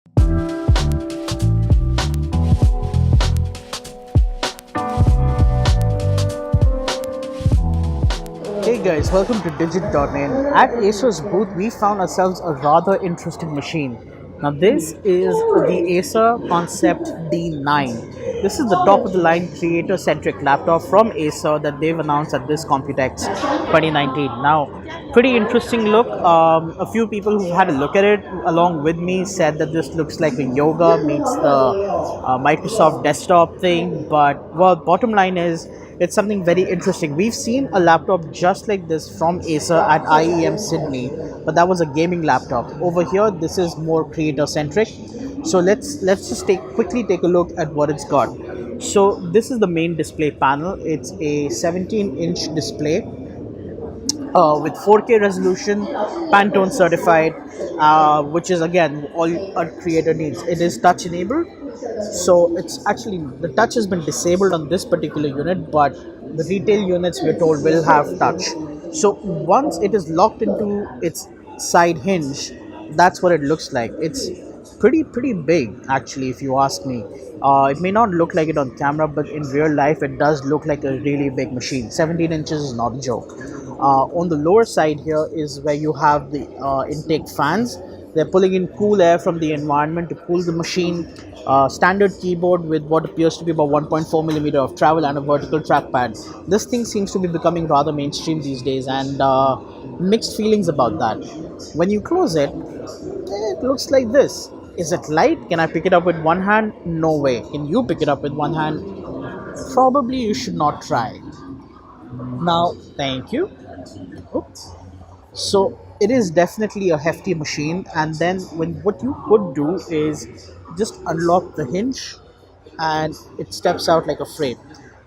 Hey guys, welcome to Digit.in. At Acer's booth, we found ourselves a rather interesting machine. Now, this is the Acer ConceptD 9. This is the top of the line creator centric laptop from Acer that they've announced at this Computex 2019. Now, pretty interesting look. A few people who had a look at it along with me said that this looks like a yoga meets the Microsoft desktop thing. But, well, bottom line is, it's something very interesting. We've seen a laptop just like this from Acer at IEM Sydney, but that was a gaming laptop. Over here, this is more creator centric. So let's just quickly take a look at what it's got. So this is the main display panel. It's a 17-inch display with 4K resolution, Pantone certified, which is again all a creator needs. It is touch enabled, so it's actually the touch has been disabled on this particular unit, but the retail units we're told will have touch. So once it is locked into its side hinge, that's what it looks like. It's pretty big actually, if you ask me. It may not look like it on camera, but in real life it does look like a really big machine. 17 inches is not a joke. On the lower side here is where you have the intake fans. They're pulling in cool air from the environment to cool the machine. Standard keyboard with what appears to be about 1.4 millimeter of travel and a vertical trackpad. This thing seems to be becoming rather mainstream these days, and mixed feelings about that. When you close it, it looks like this. Is it light? Can I pick it up with one hand? No way. Can you pick it up with one hand? Probably you should not try. Now, thank you. Oops. So it is definitely a hefty machine, and then what you could do is just unlock the hinge and it steps out like a frame.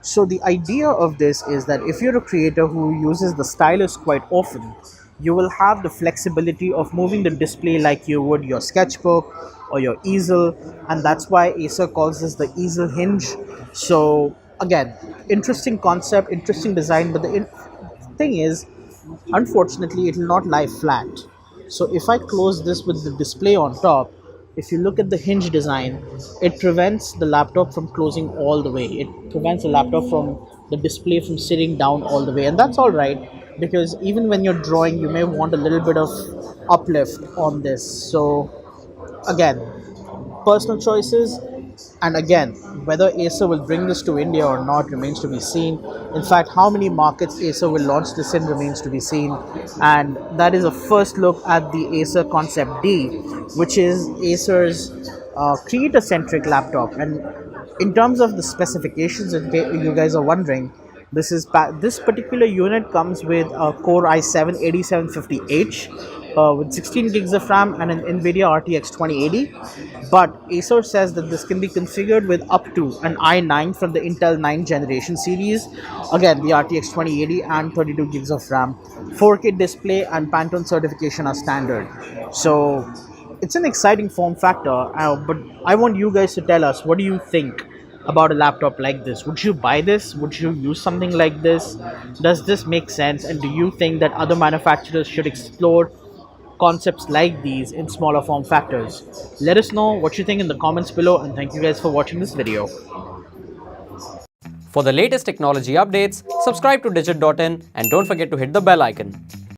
So the idea of this is that if you're a creator who uses the stylus quite often, you will have the flexibility of moving the display like you would your sketchbook or your easel, and that's why Acer calls this the easel hinge. So again, interesting concept, interesting design, but the thing is, unfortunately, it will not lie flat. So if I close this with the display on top, if you look at the hinge design, it prevents the laptop from closing all the way. It prevents the laptop from the display from sitting down all the way, and that's all right, because even when you're drawing, you may want a little bit of uplift on this. So again, personal choices, and again, whether Acer will bring this to India or not remains to be seen. In fact, how many markets Acer will launch this in remains to be seen. And that is a first look at the Acer ConceptD, which is Acer's creator-centric laptop. And in terms of the specifications, if you guys are wondering, this particular unit comes with a Core i7 8750H with 16 gigs of RAM and an NVIDIA RTX 2080. But Acer says that this can be configured with up to an i9 from the Intel 9th generation series. Again, the RTX 2080 and 32 gigs of RAM. 4K display and Pantone certification are standard. So it's an exciting form factor, but I want you guys to tell us, what do you think about a laptop like this? Would you buy this? Would you use something like this? Does this make sense? And do you think that other manufacturers should explore concepts like these in smaller form factors? Let us know what you think in the comments below, and thank you guys for watching this video. For the latest technology updates, subscribe to Digit.in and don't forget to hit the bell icon.